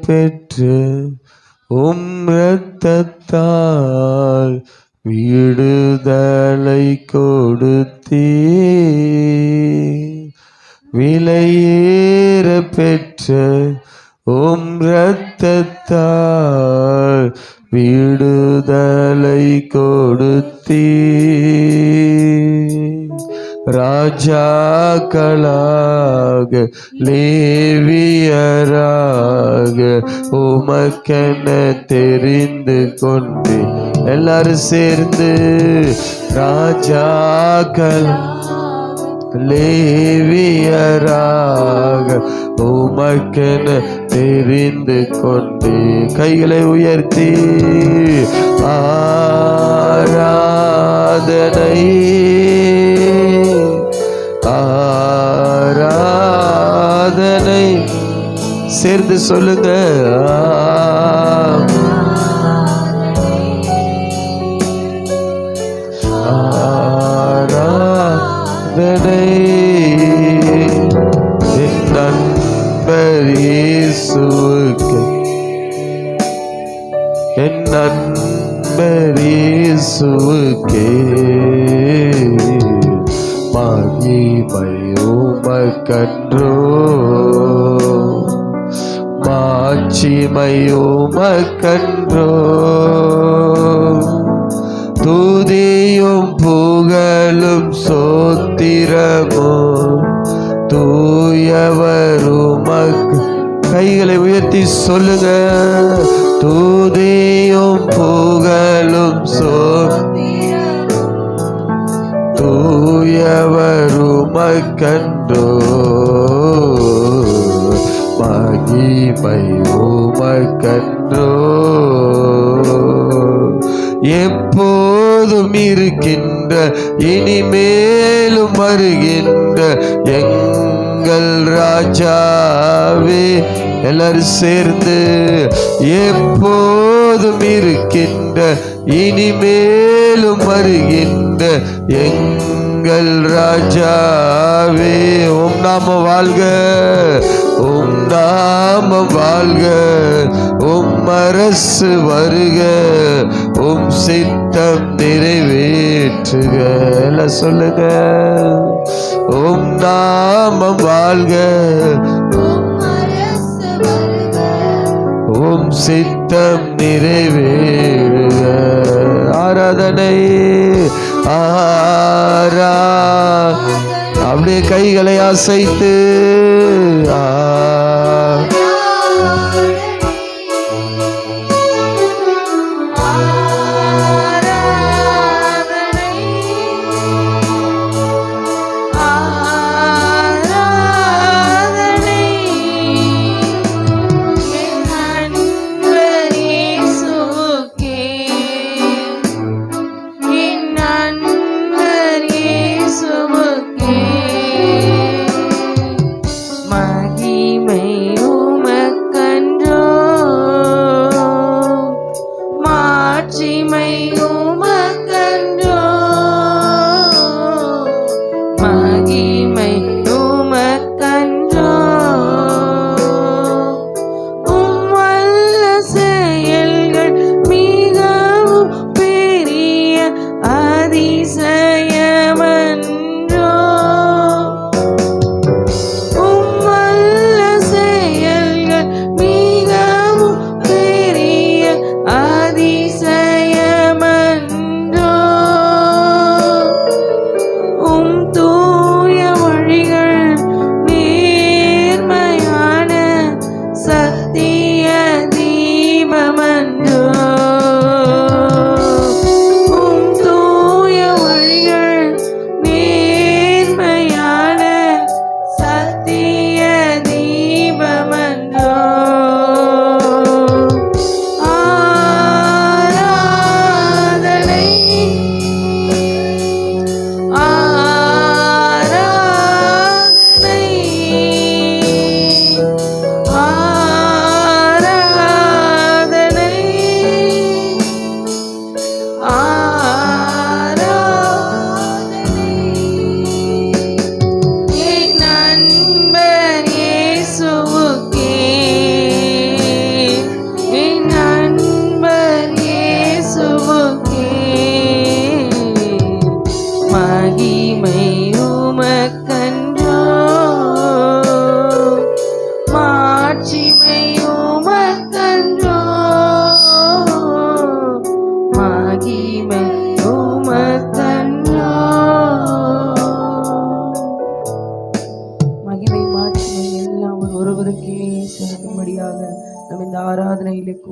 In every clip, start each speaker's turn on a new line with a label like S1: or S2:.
S1: பெற்று உம் இரத்தத்தால் விடுதலை கொடுத்தீ. விலையேற பெற்ற உம் இரத்தத்தால் விடுதலை கொடுத்தீ. ராஜாக்களாக லேவியராக உமக்கென தெரிந்து கொண்டு எல்லாரும் சேர்ந்து ராஜாக்கள் லேவியராக உமக்கென தெரிந்து கொண்டு கைகளை உயர்த்தி ஆராதனை ஆராதனை சேர்ந்து சொல்லுங்க. ஆராதனை என் நண்பர் இயேசுவுக்கு, என் நண்பர் இயேசுவுக்கே மகிமை உமக்கன்றோ, மாட்சிமை உமக்கன்றோ. துதியும் புகழும் சோத்திரமும் தூயவர் உமக்கு. கைகளை உயர்த்தி சொல்லுங்க. துதியும் புகழும் தூயவர் உமக்கன்றோ, மகிமை உமக்கன்றோ. எப்போதும் இருக்கின்ற இனிமேலும் வருகின்ற எங்கள் ராஜாவே எல்லாரும் சேர்ந்து எப்போதும் இருக்கின்ற இனிமேலும் வருகின்ற எங்கள் ராஜாவே உம் நாமம் வாழ்க, உம் நாமம் வாழ்க, உம் அரசு வருக, உம் சித்தம் நிறைவேற்றுக. எல்லாம் சொல்லுங்க. உம் நாமம் வாழ்க, உம் சித்தம் நிறைவேறுக. ஆராதனை அப்படியே கைகளை அசைத்து
S2: மகிமை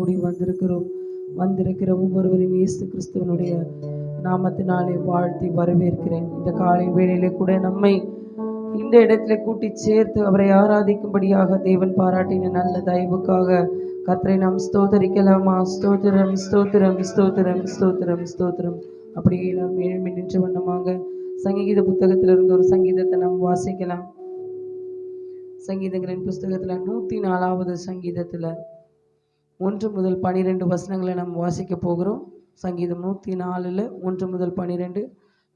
S2: கூடி வந்திருக்கிறோம். வந்திருக்கிற ஒவ்வொருவரையும் இயேசு கிறிஸ்துவனுடைய நாமத்தினாலே வாழ்த்தி வரவேற்கிறேன். இந்த காலை வேளையிலே கூட நம்மை இந்த இடத்துல கூட்டி சேர்த்து அவரை ஆராதிக்கும்படியாக தேவன் பாராட்டின நல்ல தயவுக்காக கர்த்தரை நாம் ஸ்தோத்தரிக்கலாமா? ஸ்தோத்திரம் ஸ்தோத்திரம் ஸ்தோத்திரம் ஸ்தோத்திரம் ஸ்தோத்திரம். அப்படியே நாம் எழும்பி நின்ற வண்ணமாக சங்கீத புத்தகத்திலிருந்து ஒரு சங்கீதத்தை நாம் வாசிக்கலாம். சங்கீதங்களின் புஸ்தகத்துல 104வது சங்கீதத்துல 1 முதல் 12 வசனங்களை நாம் வாசிக்க போகிறோம். சங்கீதம் 104ல் 1 முதல் 12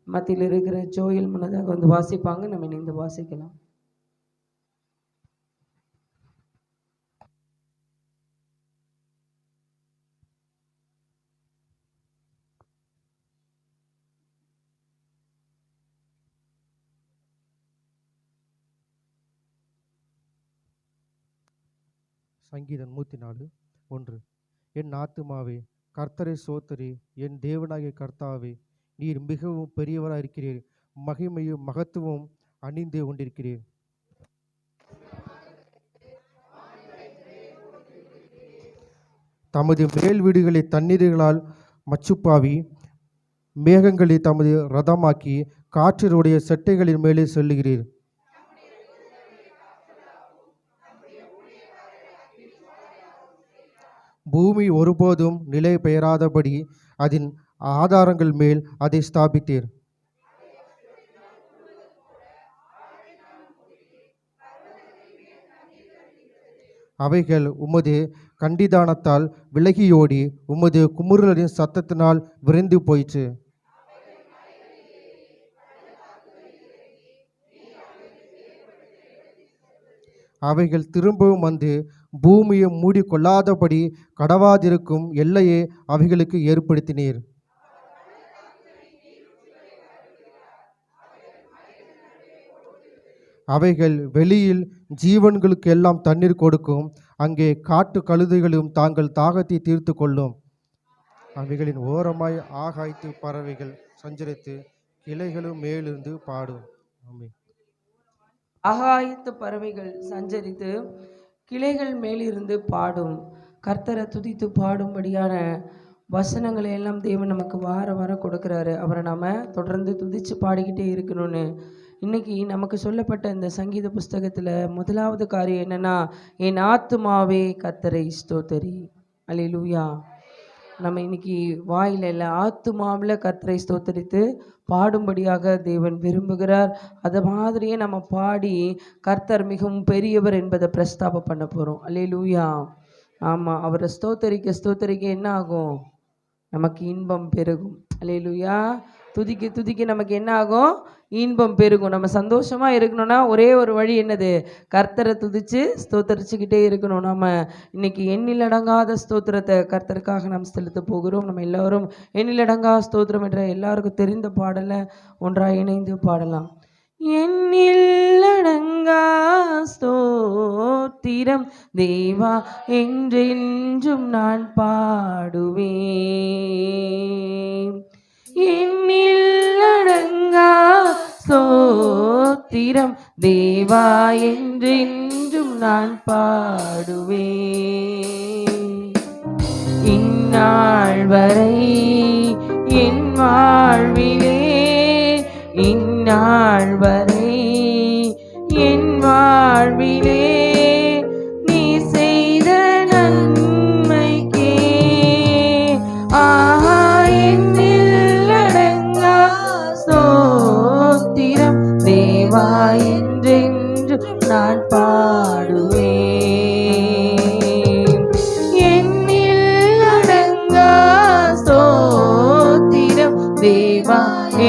S2: மத்தியில் இருக்கிற ஜோயில் முன்னதாக வந்து வாசிப்பாங்க. நம்ம இணைந்து வாசிக்கலாம்.
S3: சங்கீதம் 104:1. என் ஆத்துமாவே கர்த்தரை சோத்தரி, என் தேவனாகிய கர்த்தாவே, நீர் மிகவும் பெரியவராக இருக்கிறீர், மகிமையும் மகத்துவம் அணிந்து கொண்டிருக்கிறீர். தமது மேல் வீடுகளை தண்ணீர்களால் மச்சுப்பாவி, மேகங்களை தமது ரதமாக்கி, காற்றினுடைய செட்டைகளின் மேலே செல்லுகிறீர். பூமி ஒருபோதும் நிலை பெயராதபடி அதன் ஆதாரங்கள் மேல் அதை ஸ்தாபித்தீர். அவைகள் உமது கண்டிதானத்தால் விலகியோடி உமது குமுறலின் சத்தத்தினால் விரைந்து போயிற்று. அவைகள் திரும்பவும் வந்து பூமியை மூடிக்கொள்ளாதபடி கடவாதிருக்கும் எல்லையை அவைகளுக்கு ஏற்படுத்தினீர். அவைகள் வெளியில் ஜீவன்களுக்கு எல்லாம் தண்ணீர் கொடுக்கும். அங்கே காட்டு கழுதைகளும் தாங்கள் தாகத்தை தீர்த்து கொள்ளும். அவைகளின் ஓரமாய் ஆகாய்த்து பறவைகள் சஞ்சரித்து கிளைகளும் மேலிருந்து பாடும். ஆமென்.
S2: ஆகாயத்து பறவைகள் சஞ்சரித்து கிளைகள் மேலிருந்து பாடும். கர்த்தரை துதித்து பாடும்படியான வசனங்களை எல்லாம் தேவன் நமக்கு வார வாரம் கொடுக்குறாரு. அவரை நாம் தொடர்ந்து துதித்து பாடிக்கிட்டே இருக்கணும்னு இன்னைக்கு நமக்கு சொல்லப்பட்ட இந்த சங்கீத புஸ்தகத்தில் முதலாவது காரியம் என்னன்னா, என் ஆத்துமாவே கர்த்தரை ஸ்தோத்தரி. அல்லேலூயா. நம்ம இன்னைக்கு வாயில இல்லை, ஆத்துமாவில் கர்த்தரை ஸ்தோத்தரித்து பாடும்படியாக தேவன் விரும்புகிறார். அது மாதிரியே நம்ம பாடி கர்த்தர் மிகவும் பெரியவர் என்பதை பிரஸ்தாபம் பண்ண போகிறோம். அல்லேலூயா. ஆமாம், அவரை ஸ்தோத்தரிக்க என்ன ஆகும்? நமக்கு இன்பம் பெருகும். அல்லேலூயா. துதிக்க நமக்கு என்ன ஆகும்? இன்பம் பெருகும். நம்ம சந்தோஷமாக இருக்கணும்னா ஒரே ஒரு வழி என்னது? கர்த்தரை துதித்து ஸ்தோத்தரிச்சுக்கிட்டே இருக்கணும். நம்ம இன்னைக்கு எண்ணிலடங்காத ஸ்தோத்திரத்தை கர்த்தருக்காக நாம் செலுத்த போகிறோம். நம்ம எல்லோரும் எண்ணிலடங்கா ஸ்தோத்திரம் என்ற எல்லாருக்கும் தெரிந்த பாடலை ஒன்றாக இணைந்து பாடலாம். எண்ணிலடங்கா ஸ்தோத்திரம் தேவா என்றென்றும் நான் பாடுவேன். எண்ணிலடங்கா ஸ்தோத்திரம் தேவா என்றென்றும் நான் பாடுவேன். இந்நாள் வரை என் வாழ்விலே, இந்நாள் வரை என் வாழ்விலே நீ செய்த நன்மைக்கே ஆஹா எண்ணிலடங்கா ஸ்தோத்திரம் தேவா என்றென்று நான் பாடுவேன். எண்ணிலடங்கா ஸ்தோத்திரம் தேவா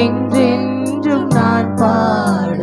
S2: என்றென்றும் நான் பாடுவேன்.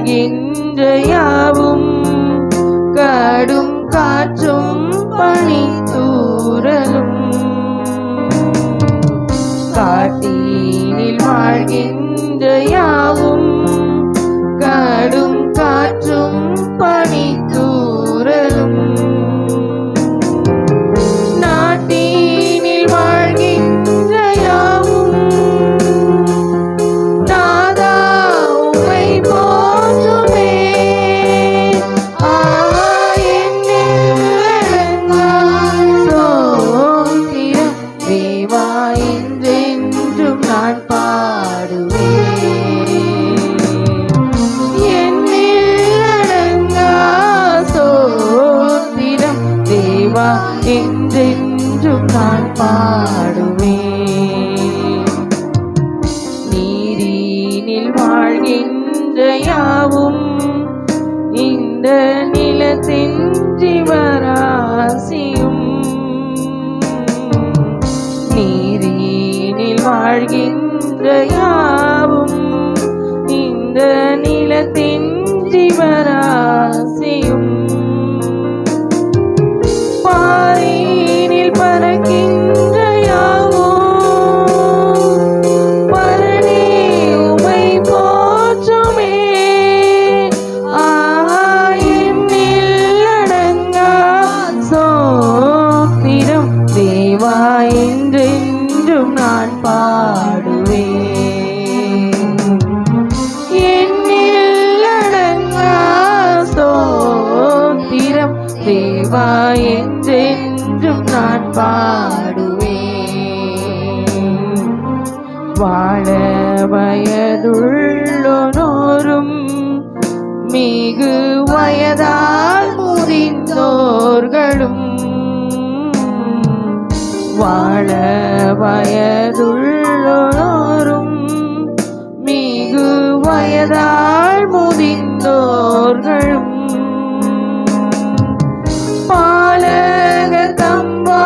S2: வாழ்கின்ற யாவும் கடும் காற்றும் பனித்தூறலும் காட்டினில் வாழ்கின்ற யாவும் கடும் காற்றும் பனித்தூறலும் நாட்டினில் வாழ்கின்ற யாவும் நாதா உம்மை போற்றுமே. என்னில் அடங்கா ஸ்தோத்திரம் தேவா என்றென்றும் நான் பாடுவேன். என்னில் அடங்கா ஸ்தோத்திரம் தேவா என்றென்றும் நான் பாடுவேன். நீரினில் வாழ்கின்ற யாவும் இந்த நிலத்தின் ஜீவராசியும் நீரினில் வாழ்கின்ற யாவும் இந்த நிலத்தின் ஜீவராசியும் பாரினில் பறக்கின்ற யாவும் பரணி உம்மை போற்றுமே. என்னில் அடங்கா ஸ்தோத்திரம் தேவா என்றென்றும் நான் பாடுவேன். என்னில் அடங்கா ஸ்தோத்திரம் தேவா என்றென்றும் நான் பாடுவேன். வாழ வயதுள்ளோரும் மிகு வயதால் முதிர்ந்தோர்களும் வாழ வயதுள்ளோரும் மிகு வயதால் முதிர்ந்தோர்களும் பாலகர் தம்பாயினாலும்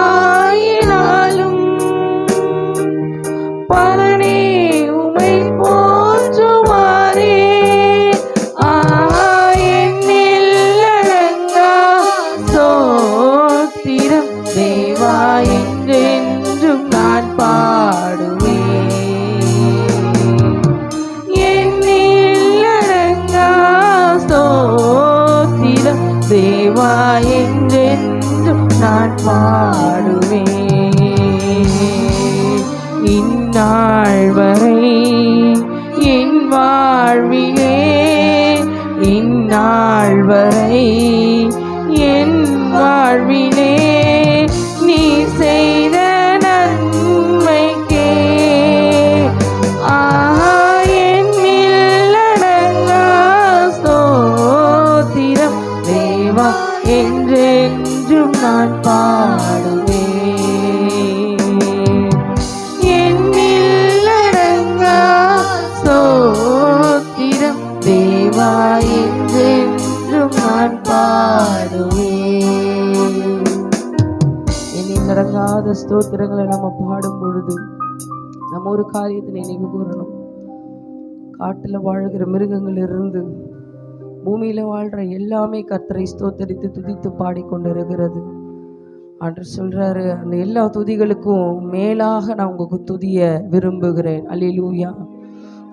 S2: பரணி உம்மை போற்றுவாரே. என்னில் அடங்கா ஸ்தோத்திரம் தேவா என்றென்றும் நான் பாடுவேன். என்னில் அடங்கா ஸ்தோத்திரம் தேவா என்றென்றும் நான் பாடுவேன். இந்நாள் வரை என் வாழ்விலே இந்நாள் வரை என் வாழ்விலே நீ செய்த நன்மைக்கே என்னில் அடங்கா ஸ்தோத்திரம் தேவா என்றென்றும் நான் பாடுவேன். என்னில் அடங்கா ஸ்தோத்திரம் தேவா என்றென்றும் நான் பாடுவேன். எண்ணில் அடங்காத ஸ்தோத்திரங்களை நம்ம பாடும் பொழுது நம்ம ஒரு காரியத்தை நினைவு கூறணும். காட்டுல வாழ்கிற மிருகங்கள் இருந்து பூமியில வாழ்ற எல்லாமே கர்த்தரை ஸ்தோத்தரித்து துதித்து பாடிக்கொண்டிருக்கிறது. ஆண்டவர் சொல்றாரு, அந்த எல்லா துதிகளுக்கும் மேலாக நான் உங்க துதிய விரும்புகிறேன். அல்லேலூயா.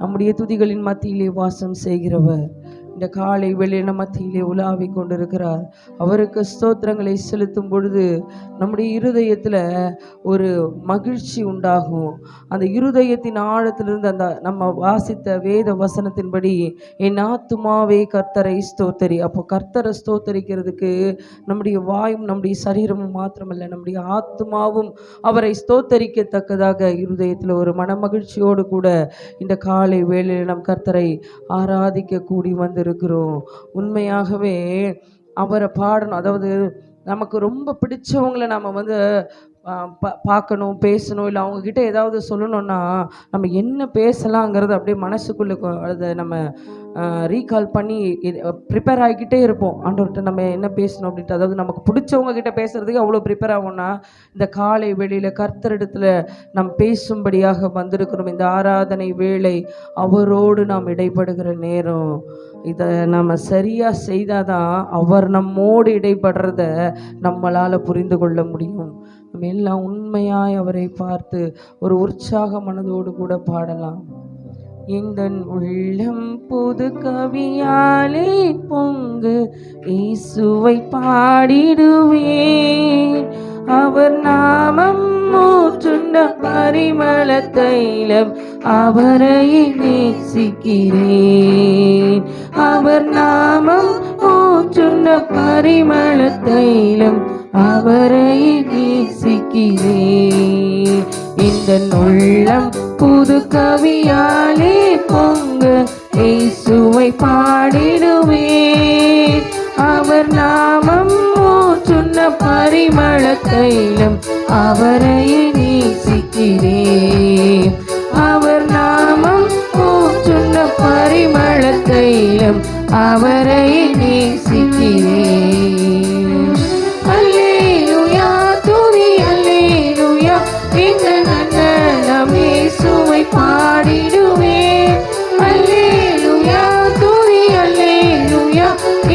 S2: நம்முடைய துதிகளின் மத்தியிலே வாசம் செய்கிறவர் இந்த காலை வெளியின மத்தியிலே உலாவி கொண்டிருக்கிறார். அவருக்கு ஸ்தோத்திரங்களை செலுத்தும் பொழுது நம்முடைய இருதயத்தில் ஒரு மகிழ்ச்சி உண்டாகும். அந்த இருதயத்தின் ஆழத்திலிருந்து அந்த நம்ம வாசித்த வேத வசனத்தின்படி என் ஆத்துமாவே கர்த்தரை ஸ்தோத்தரி. அப்போ கர்த்தரை ஸ்தோத்தரிக்கிறதுக்கு நம்முடைய வாயும் நம்முடைய சரீரமும் மாத்திரமல்ல, நம்முடைய ஆத்துமாவும் அவரை ஸ்தோத்தரிக்கத்தக்கதாக இருதயத்தில் ஒரு மனமகிழ்ச்சியோடு கூட இந்த காலை வேளையில் நம் கர்த்தரை ஆராதிக்க கூடி வந்திருக்கிறோம். உண்மையாகவே அவரை பாடணும். அதாவது நமக்கு ரொம்ப பிடிச்சவங்களை நம்ம பார்க்கணும், பேசணும், இல்லை அவங்கக்கிட்ட ஏதாவது சொல்லணும்னா நம்ம என்ன பேசலாங்கிறது அப்படியே மனசுக்குள்ளே அதை நம்ம ரீகால் பண்ணி ப்ரிப்பேர் ஆகிக்கிட்டே இருப்போம். ஆண்டவர்கிட்ட நம்ம என்ன பேசணும் அப்படின்ட்டு, அதாவது நமக்கு பிடிச்சவங்க கிட்ட பேசுகிறதுக்கு அவ்வளோ ப்ரிப்பேர் ஆகும்னா, இந்த காலை வேளையில் கர்த்தரிடத்தில் நாம் பேசும்படியாக வந்திருக்கிறோம். இந்த ஆராதனை வேளை அவரோடு நாம் இடைப்படுகிற நேரம். இதை நம்ம சரியாக செய்தால் தான் அவர் நம்மோடு இடைப்படுறத நம்மளால் புரிந்து கொள்ள முடியும். நம்ம எல்லாம் உண்மையாய் அவரை பார்த்து ஒரு உற்சாக மனதோடு கூட பாடலாம். இந்த உள்ளம் புது கவியாலே பொங்கு இயேசுவை பாடிடுவேன். அவர் நாமம் ஊற்றுண்ட பரிமள தைலம் அவரை நேசிக்கிறேன். அவர் நாமம் ஊற்றுண்ட பரிமள தைலம் அவரை நேசிக்கிறேன். இந்த உள்ளம் புது கவியாலே பொங்க இயேசுவை பாடிடுவேன். அவர் நாமம் ஊற்றுண்ட பரிமள தைலம் அவரை நேசிக்கிறேன். அவர் நாமம் ஊற்றுண்ட பரிமள தைலம் அவரை நேசிக்கிறேன். அல்லேலூயா துதி அல்லேலூயா இந்த நன்னம் இயேசுவை பாடிடுவேன். அல்லேலூயா துதி அல்லேலூயா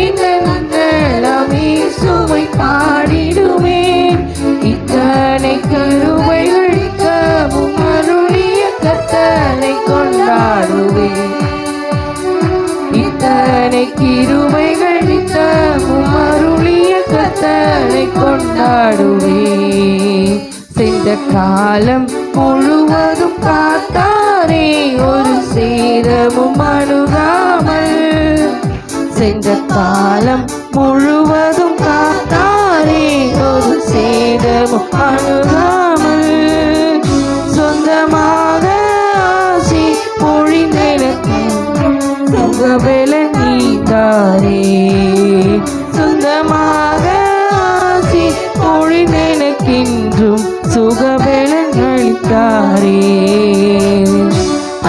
S2: இந்த நன்னம் இயேசுவை பாடிடுவேன். இத்தனை கருவைகள் தவும் அருளிய கர்த்தரை கொண்டாடுவேன். இத்தனை கிருபைகள் நித்தமும் அருளிய கர்த்தரை கொண்டாடுவேன். சென்ற காலம் முழுவதும் காத்தாரே ஒரு சேதமும் அணுகாமல். சென்ற காலம் முழுவதும் காத்தாரே ஒரு சேதமும் அணுகாமல். சொந்தமாக ஆசி பொழிந்தெனக்கு சுகபல நீதாரே. சொந்தமாக ஆசி பொழிந்தெனக்கென்றும் சுகபலங்களித்தாரே.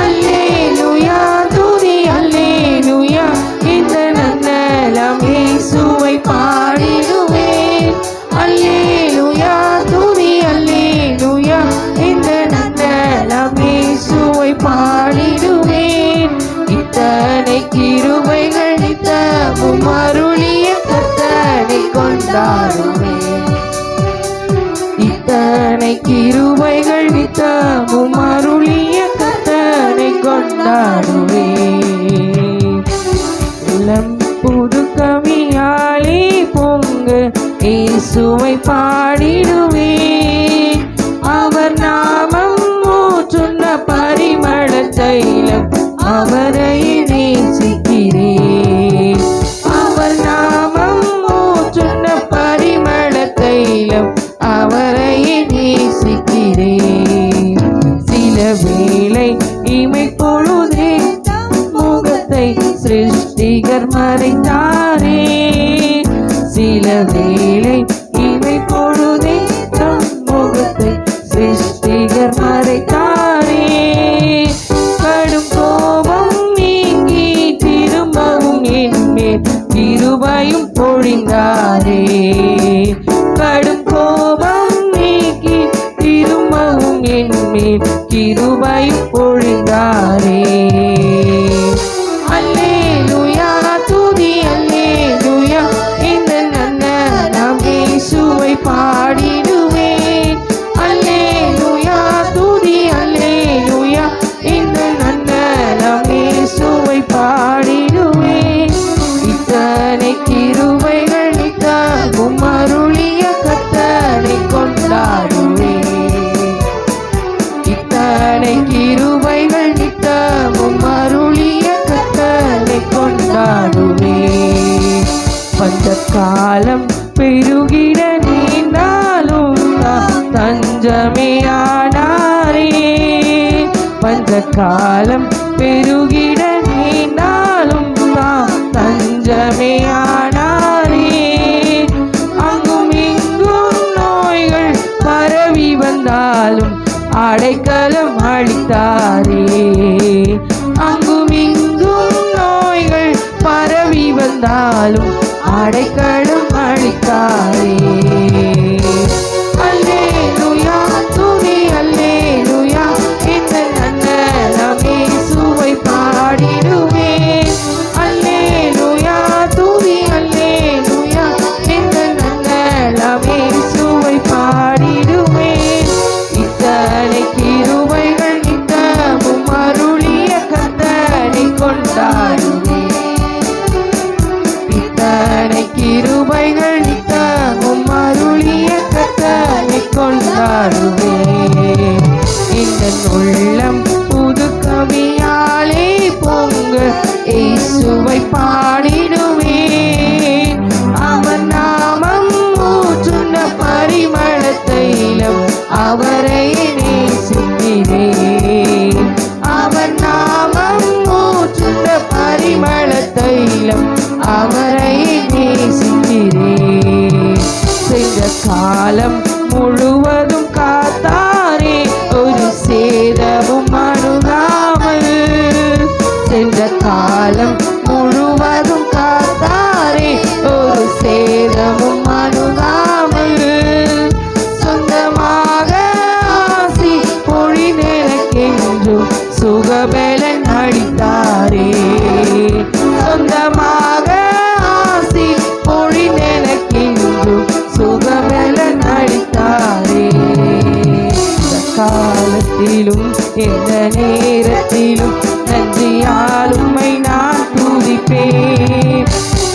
S2: அல்லேலூயா துதி அல்லேலூயா இந்த நன்னம் இயேசுவை பாடிடுவேன். அல்லேலூயா துதி அல்லேலூயா இந்த நன்னம் இயேசுவை பாடிடுவேன். இத்தனை கிருபைகள் நித்தமும் அருளிய கர்த்தரை கொண்டாடுவேன். இத்தனை கிருபைகள் நித்தமும் அருளிய கர்த்தரை கொண்டாடுவேன். இளம் புது கவியாலே பொங்க இயேசுவை பாடிடுவேன். அவர் நாமம் ஊற்றுண்ட பரிமள தைலம் அவரை நேசிக்கிறேன். அவர் நாமம் ஊற்றுண்ட பரிமள தைலம் அவரை நேசிக்கிறேன். சில வேளை இமை பொழுதே முகத்தை சிருஷ்டிகர் மறைத்தாரே. சில வேளை இமை பொழுதே தம் முகத்தை சிருஷ்டிகர் மறைத்தாரே. கடும் கோபம் நீங்கி திரும்பவும் என்மேல் கிருபையும் பொழிந்தாரே. கடும் கோபம் நீக்கி திரும்பவும் என்மேல் கிருபையும் பொழிந்தாரே. அல்லேலூயா துதி அல்லேலூயா இந்த நன்னம் இயேசுவை பாடிடுவேன். அல்லேலூயா துதி அல்லேலூயா இந்த நன்னம் இயேசுவை பாடிடுவேன். இத்தனை கிருபைகள் நித்தமும் அருளிய கர்த்தரை கொண்டாடுவேன். இத்தனை கிருபைகள் நித்தமும் அருளிய கர்த்தரை கொண்டாடுவேன். பஞ்ச காலம் பெருகிட நீண்டாலும் தஞ்சமையானாரே. பஞ்ச காலம் பெருகிட நீண்டாலும் தஞ்சமையானாரே. அங்கும் இங்கும் நோய்கள் பரவி வந்தாலும் அடைக்கலம் அளித்தாரே. அங்கும் இங்கும் நோய் நாளும் அடைக்கலம் அளித்தாரே. அல்லேலூயா துதி அல்லேலூயா, இந்த நன்னலம் இயேசுவை பாடிடுவேன். அல்லேலூயா துதி அல்லேலூயா, இந்த நன்னலம் இயேசுவை பாடிடுவேன். இத்தனை கிருபைகள் நித்தமும் அருளிய கர்த்தரை கொண்டாடுவேன். இத்தனை கிருபைகள் நித்தமும் அருளிய கர்த்தரை கொண்டாடுவேன். இந்த உள்ளம் புது கவியாலே பொங்க இயேசுவை பாடிடுவேன். அவன் நாமம் ஊற்றுண்ட பரிமள தைலம் அவரை நேசிக்கிறேன். அவன் நாமம் ஊற்றுண்ட பரிமள தைலம் அவரை நேசிக்கிறேன். சென்ற காலம் முழுவதும் காத்தாரே, ஒரு சேதமும் அணுகாமல். சென்ற காலம் முழுவதும் காத்தாரே, ஒரு சேதமும் அணுகாமல். சொந்தமாக ஆசி பொழிநெனக்கென்றும் சுகபலன் அளித்தாரே. சொந்தமாக ஆசி பொழிநெனக்கென்றும் சுகபலன் அளித்தாரே. இந்த காலத்திலும் எந்த நேரத்திலும் நன்றியால் உம்மை நான் துதிப்பேன்.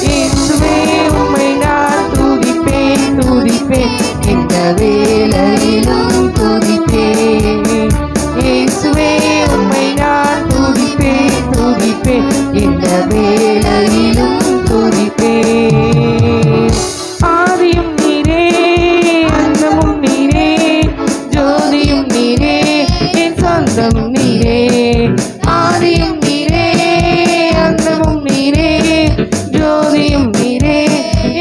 S2: இயேசுவே உம்மை நான் துதிப்பேன் துதிப்பேன், இந்த வேளையிலும் துதிப்பேன். இயேசுவே உம்மை நான் துதிப்பேன் துதிப்பேன், இந்த வேளையிலும் துதிப்பேன். ஆதியும் நீரே அந்தமும் நீரே, ஜோதியும் நீரே என் சொந்தம் நீரே. ஆதியும் நீரே அந்தமும் நீரே, ஜோதியும் நீரே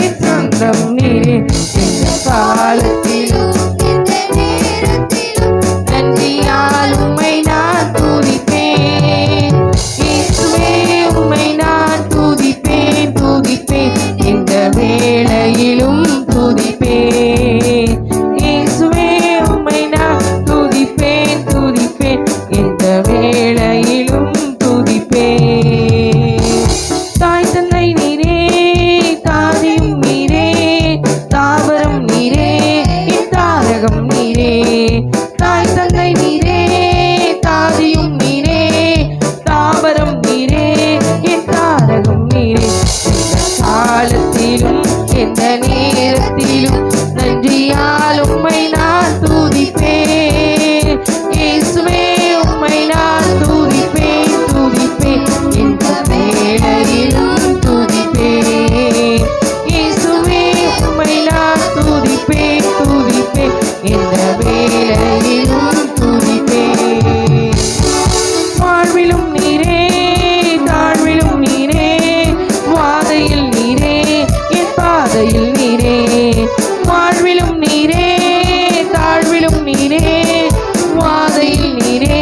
S2: என் சொந்தம் நீரே. இந்த காலத்திலும் இந்த நேரத்திலும் நன்றியால் உம்மை நான் துதிப்பேன். இயேசுவே உம்மை நான் துதிப்பேன் துதிப்பேன், இந்த வேளையிலும் துதிப்பேன். இயேசுவே உம்மை நான் துதிப்பேன் துதிப்பேன், இந்த வேளையிலும் துதிப்பேன். தாய் தந்தை நீரே, தாதியும் நீரே, தாவரம் நீரே, என் தாரகம் நீரே. தாய் தந்தை நீரே, தாதியும் நீரே, தாவரம் நீரே, என் தாரகம் நீரே. எந்த காலத்திலும் எந்த நேரத்திலும் நன்றியால் உம்மை நான் துதிப்பேன். இயேசுவே உம்மை நான் துதிப்பேன் துதிப்பேன், இந்த வேளையிலும் துதிப்பேன். இயேசுவே உம்மை நான் துதிப்பேன் துதிப்பேன், இந்த வேளையிலும் துதிப்பேன். வாழ்விலும் நீரே தாழ்விலும் நீரே, வாதையில் நீரே என் பாதையில் நீரே. வாழ்விலும் நீரே தாழ்விலும் நீரே, வாதையில் நீரே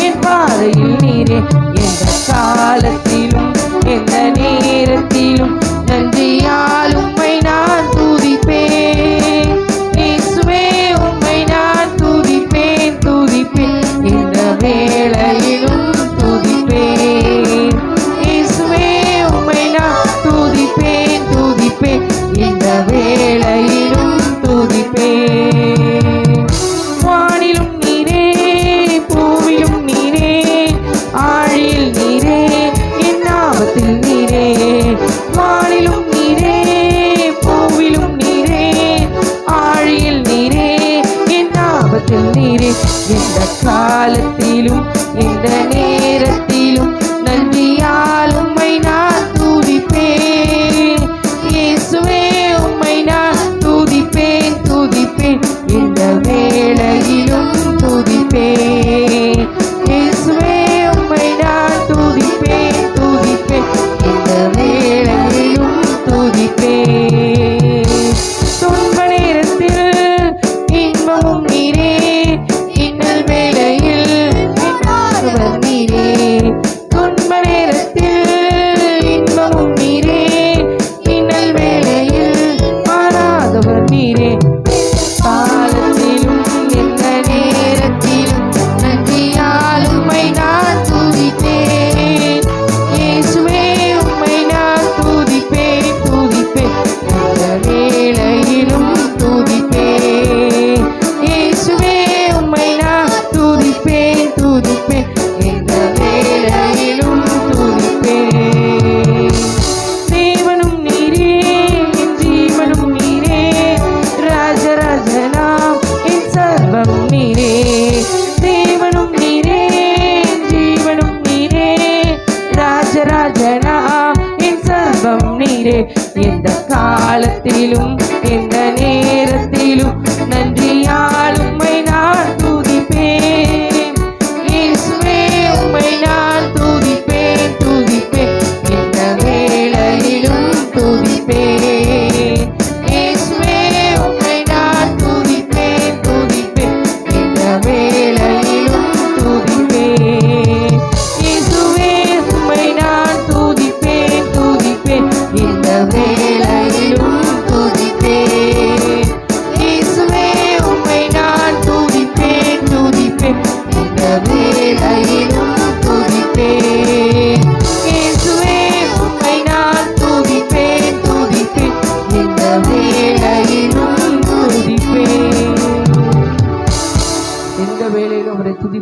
S2: என் பாதையில் நீரே. எந்த காலத்திலும் எந்த நேரத்திலும் நன்றியால் உம்மை நான் துதிப்பேன். இயேசுவே உம்மை நான் துதிப்பேன் துதிப்பேன், இந்த வேளையிலும் துதிப்பேன். இயேசுவே உம்மை நான் துதிப்பேன் துதிப்பேன், இந்த வேளையிலும் துதிப்பேன். வானிலும் நீரே பூவிலும் நீரே, ஆழியில் நீரே என் ஆபத்தில் நீரே. வானிலும் நீரே பூவிலும் நீரே, ஆழியில் நீரே என் ஆபத்தில் நீரே. எந்த காலத்திலும் எந்த நேரத்திலும் நன்றியால் உம்மை நான் துதிப்பேன். இயேசுவே உம்மை நான் துதிப்பேன் துதிப்பேன், இந்த வேளையிலும் துதிப்பேன். இயேசுவே உம்மை நான் துதிப்பேன் துதிப்பேன், இந்த வேளையிலும் துதிப்பேன். துன்ப நேரத்தில் இன்பமும் நீரே, இன்னல் வேளையில் என் ஆறுதல்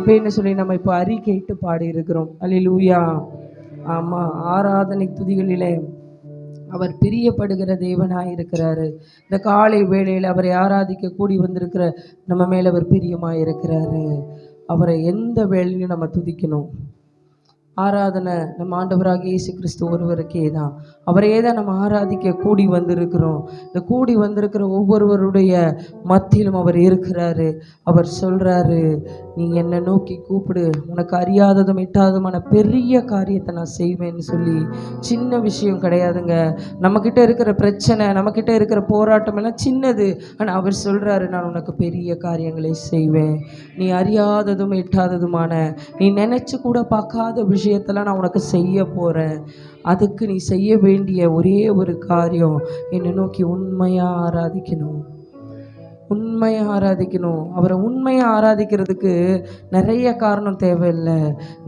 S2: துதிப்பேன்னு சொல்லி நம்ம இப்போ அறிக்கையிட்டு பாடியிருக்கிறோம். அல்லேலூயா. ஆமாம், ஆராதனை துதிகளிலே அவர் பிரியப்படுகிற தேவனாய் இருக்கிறாரு. இந்த காலை வேளையில் அவரை ஆராதிக்க கூடி வந்திருக்கிற நம்ம மேலே அவர் பிரியமாக இருக்கிறாரு. அவரை எந்த வேளையிலும் நம்ம துதிக்கணும். ஆராதனை நம்ம ஆண்டவராக இயேசு கிறிஸ்து ஒருவருக்கே தான். அவரையே தான் நம்ம ஆராதிக்க கூடி வந்திருக்கிறோம். இந்த கூடி வந்திருக்கிற ஒவ்வொருவருடைய மத்தியிலும் அவர் இருக்கிறாரு. அவர் சொல்கிறாரு, நீ என்னை நோக்கி கூப்பிடு, உனக்கு அறியாததும் எட்டாததுமான பெரிய காரியத்தை நான் செய்வேன்னு சொல்லி. சின்ன விஷயம் கிடையாதுங்க. நம்மக்கிட்ட இருக்கிற பிரச்சனை, நம்மக்கிட்ட இருக்கிற போராட்டம் எல்லாம் சின்னது. ஆனால் அவர் சொல்கிறாரு, நான் உனக்கு பெரிய காரியங்களை செய்வேன். நீ அறியாததும் எட்டாததுமான, நீ நினச்சி கூட பார்க்காத விஷயத்தெல்லாம் நான் உனக்கு செய்ய போகிறேன். அதுக்கு நீ செய்ய வேண்டிய ஒரே ஒரு காரியம், என்னை நோக்கி உண்மையாக ஆராதிக்கணும். உண்மையாக ஆராதிக்கணும். அவரை உண்மையாக ஆராதிக்கிறதுக்கு நிறைய காரணம் தேவையில்லை.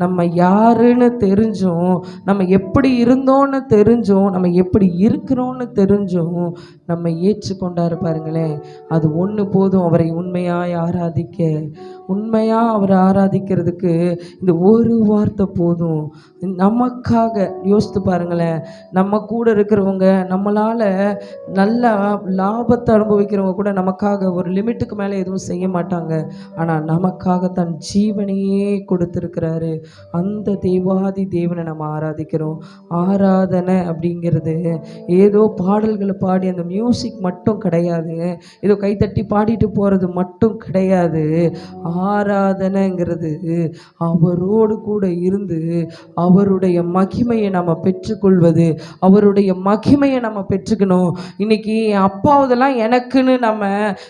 S2: நம்ம யாருன்னு தெரிஞ்சும், நம்ம எப்படி இருந்தோன்னு தெரிஞ்சும், நம்ம எப்படி இருக்கிறோன்னு தெரிஞ்சும் நம்ம ஏற்றுக்கொண்டாரு பாருங்களேன், அது ஒன்று போதும் அவரை உண்மையாக ஆராதிக்க. உண்மையாக அவரை ஆராதிக்கிறதுக்கு இந்த ஒரு வார்த்தை போதும். நமக்காக யோசித்து பாருங்களேன், நம்ம கூட இருக்கிறவங்க, நம்மளால் நல்ல லாபத்தை அனுபவிக்கிறவங்க கூட நமக்காக ஒரு லிமிட்டுக்கு மேலே எதுவும் செய்ய மாட்டாங்க. ஆனால் நமக்காக தன் ஜீவனையே கொடுத்துருக்கிறாரு. அந்த தேவாதி தேவனை நம்ம ஆராதிக்கிறோம். ஆராதனை அப்படிங்கிறது ஏதோ பாடல்களை பாடி அந்த மியூசிக் மட்டும் கிடையாது, ஏதோ கைத்தட்டி பாடிட்டு போகிறது மட்டும் கிடையாது. ஆராதனைங்கிறது அவரோடு கூட இருந்து அவருடைய மகிமையை நம்ம பெற்றுக்கொள்வது. அவருடைய மகிமையை நம்ம பெற்றுக்கணும். இன்னைக்கு அப்பாவதெல்லாம் எனக்குன்னு நம்ம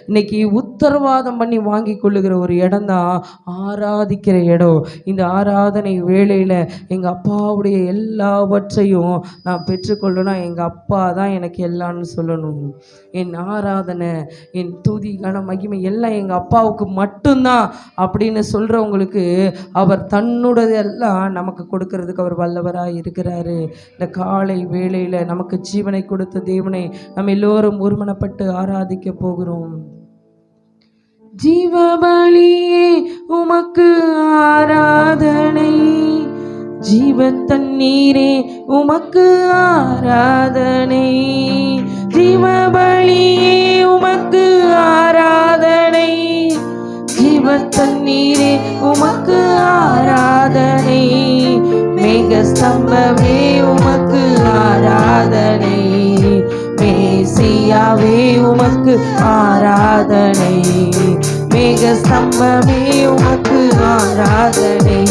S2: இன்னைக்கு உத்தரவாதம் பண்ணி வாங்கி கொள்ளுகிற ஒரு இடம் தான் ஆராதிக்கிற இடம். இந்த ஆராதனை வேளையில் எங்கள் அப்பாவுடைய எல்லாவற்றையும் நான் பெற்றுக்கொள்ளணும். எங்கள் அப்பா தான் எனக்கு எல்லாம்னு சொல்லணும். என் ஆராதனை, என் துதி, கன, மகிமை எல்லாம் எங்கள் அப்பாவுக்கு மட்டும்தான் அப்படின்னு சொல்கிறவங்களுக்கு அவர் தன்னுடையதெல்லாம் நமக்கு கொடுக்கறதுக்கு அவர் வல்லவராக இருக்கிறாரு. இந்த காலை வேளையில் நமக்கு ஜீவனை கொடுத்த தேவனை நம்ம எல்லோரும் ஒருமனப்பட்டு ஆராதிக்க போகிறோம். ஜீவபலியே உமக்கு ஆராதனை, ஜீவ தண்ணீரே உமக்கு ஆராதனை. ஜீவபலியே உமக்கு ஆராதனை, ஜீவ தண்ணீரே உமக்கு ஆராதனை. மேக ஸ்தம்பமே உமக்கு ஆராதனை, மேசியாவே உமக்கு ஆராதனை. மேக ஸ்தம்பமே உமக்கு ஆராதனை,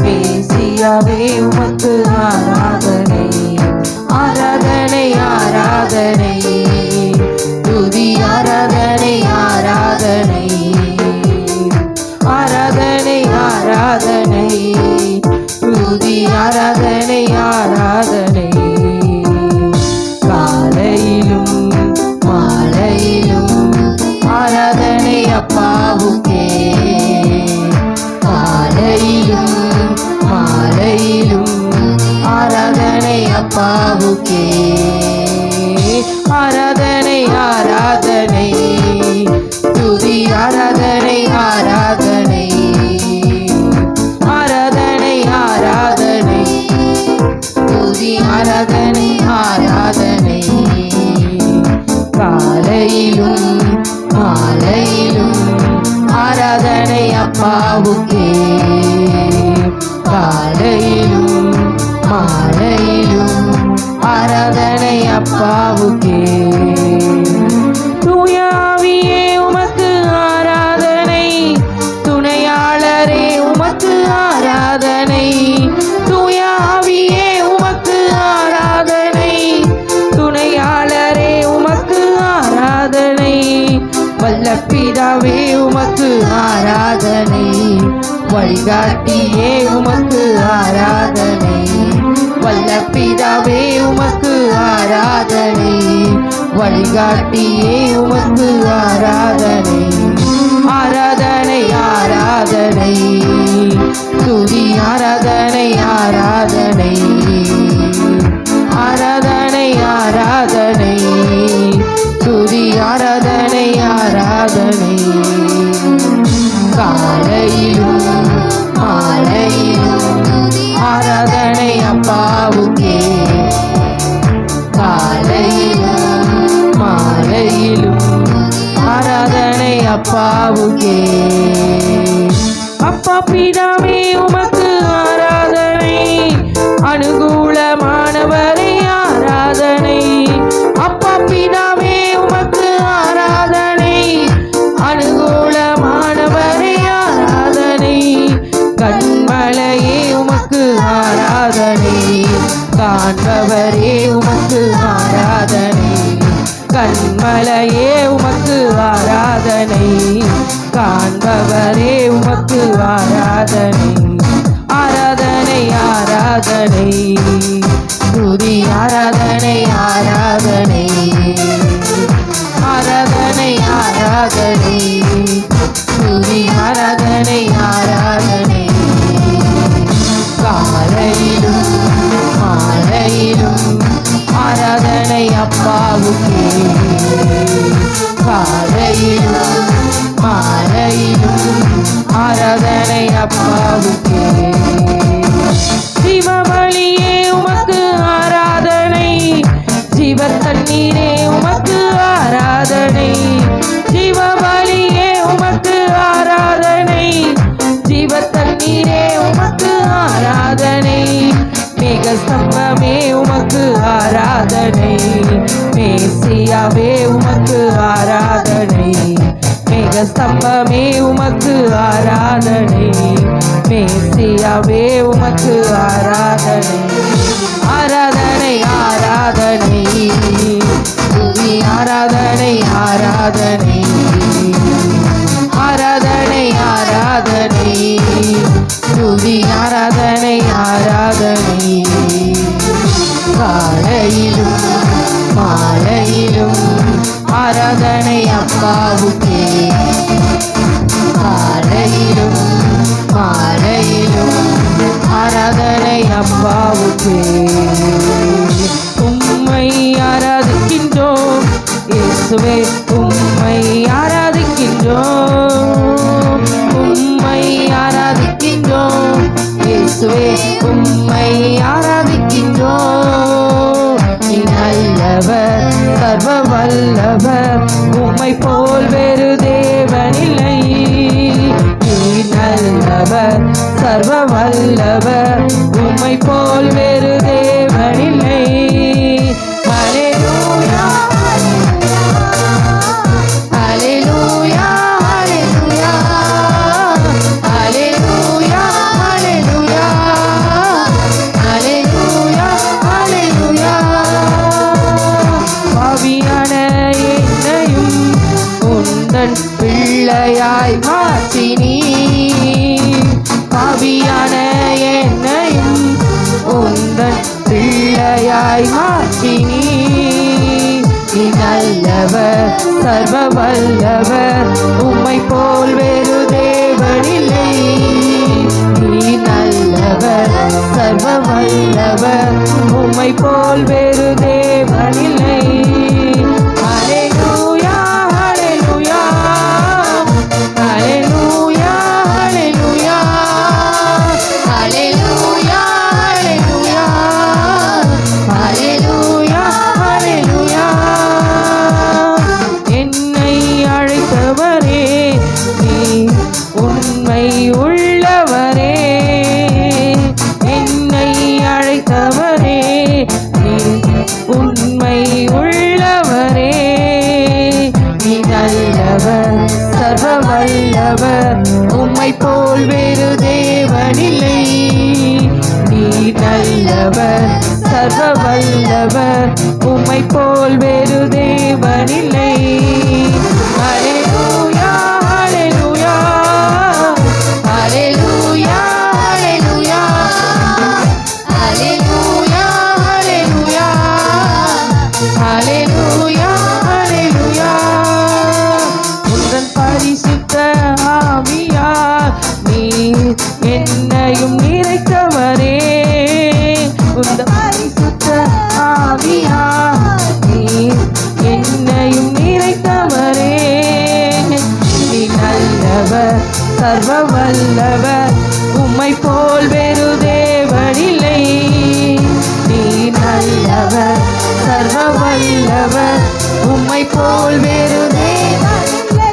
S2: மேசியாவே உமக்கு ஆராதனை. ஆராதனை ஆராதனை, துதி ஆராதனை ஆராதனை. ஆராதனை ஆராதனை, துதி ஆராதனை ஆராதனை. காலையிலும் மாலையிலும் ஆராதனை அப்பாவுக்கே. காலையிலும் மாலையிலும் ஆராதனை அப்பாவுக்கே. ஆராதனை ஆராதனை, துதி ஆராதனை ஆராதனை. ஆராதனை ஆராதனை, துதி ஆராதனை ஆராதனை. காலையிலும் மாலையிலும் ஆராதனை அப்பாவுக்கே. காலையிலும் மாலையிலும் ஆராதனை அப்பாவுக்கே. தூயாவியே உமக்கு ஆராதனை, துணையாளரே உமக்கு ஆராதனை. தூயாவியே உமக்கு ஆராதனை, துணையாளரே உமக்கு ஆராதனை. வல்ல பிதாவே உமக்கு ஆராதனை, வழிகாட்டியே உமக்கு ஆராதனை. வல்ல பிதாவே உமக்கு ஆராதனை, வழிகாட்டியே உமக்கு ஆராதனை. ஆராதனை ஆராதனை, துதி ஆராதனை ஆராதனை. ஆராதனை ஆராதனை, துதி ஆராதனை ஆராதனை. காலையிலும் அப்பாவுக்கே. அப்பா பிதாவே உமக்கு ஆராதனை, அனுகூலமானவரே ஆராதனை. அப்பா பிதாவே உமக்கு ஆராதனை, அனுகூலமானவரே ஆராதனை. கண்மலையே உமக்கு ஆராதனை, காண்பவரே உமக்கு ஆராதனை. கண்மலையே உமக்கு ஆராதனை, காண்பவரே உமக்கு ஆராதனை. ஆராதனை ஆராதனை துதி ஆராதனை ஆராதனை. ஆராதனை ஆராதனை துதி ஆராதனை ஆராதனை. காலையிலும் மாலையிலும் ஆராதனை அப்பாவுக்கே. காலையிலும் மாலையிலும் ஆராதனை அப்பாவுக்கே. ஜீவபலியே உமக்கு ஆராதனை, ஜீவ தண்ணீரே உமக்கு ஆராதனை. ஜீவபலியே உமக்கு ஆராதனை, ஜீவ தண்ணீரே உமக்கு ஆராதனை. மேகஸ்தம்பமே உமக்கு ஆராதனை, மேசியாவே உமக்கு ஆராதனை. மேகஸ்தம்பமே உமக்கு ஆராதனை, மேசியாவே உமக்கு ஆராதனை. ஆராதனை ஆராதனை துதி ஆராதனை ஆராதனை. ஆராதனை ஆராதனை துதி ஆராதனை ஆராதனை. காலையிலும் மாலையிலும் ஆராதனை அப்பாவுக்கே. காலையிலும் மாலையிலும் ஆராதனை அப்பாவுக்கே. உம்மை ஆராதிக்கின்றோம் இயேசுவே, உம்மை ஆராதிக்கின்றோம். உம்மை ஆராதிக்கின்றோம் இயேசுவே, உம்மை ஆராதிக்கின்றோம். நீ நல்லவர் சர்வ வல்லவர், உம்மை போல் வேறு தேவனில்லை. நீ நல்லவர் சர்வ வல்லவர், உம்மை போல் வேறு தேவனில்லை. ஹல்லேலூயா ஹல்லேலூயா ஹல்லேலூயா ஹல்லேலூயா ஹல்லேலூயா ஹல்லேலூயா ஹல்லேலூயா. பாவியான என்னையும் உந்தன் பிள்ளையாய் மாற்றினீர். பாவியான என்னையும் உந்தன் பிள்ளையாய் மாற்றினீர். நீ நல்லவர் சர்வ வல்லவர், உம்மை போல் வேறு தேவனில்லை. நீ நல்லவர் சர்வ வல்லவர், உம்மை போல் வேறு தேவனில்லை. ஹல்லேலூயா ஹல்லேலூயா ஹல்லேலூயா ஹல்லேலூயா ஹல்லேலூயா ஹல்லேலூயா ஹல்லேலூயா. என்னை அழைத்தவரே நீ உண்மை உள்ளவரே. என்னை அழைத்தவரே நீ உண்மை உள்ளவரே. நீ நல்லவர் சர்வ வல்லவர், உம்மை போல் வேறு தேவனில்லை. நீ நல்லவர் சர்வ வல்லவர், உம்மை போல் வேறு தேவனில்லை. ஹல்லேலூயா ஹல்லேலூயா ஹல்லேலூயா ஹல்லேலூயா ஹல்லேலூயா ஹல்லேலூயா ஹல்லேலூயா. உந்தன் பரிசுத்த ஆவியார் நீர் என்னையும் நிறைத்தவரே. உந்தன் பரிசுத்த ஆவியார் நீர் என்னையும் நிறைத்தவரே. நீ நல்லவர் சர்வ வல்லவர், உம்மை போல் வேறு தேவனில்லை. நீ நல்லவர் சர்வ வல்லவர், உம்மை போல் வேறு தேவனில்லை.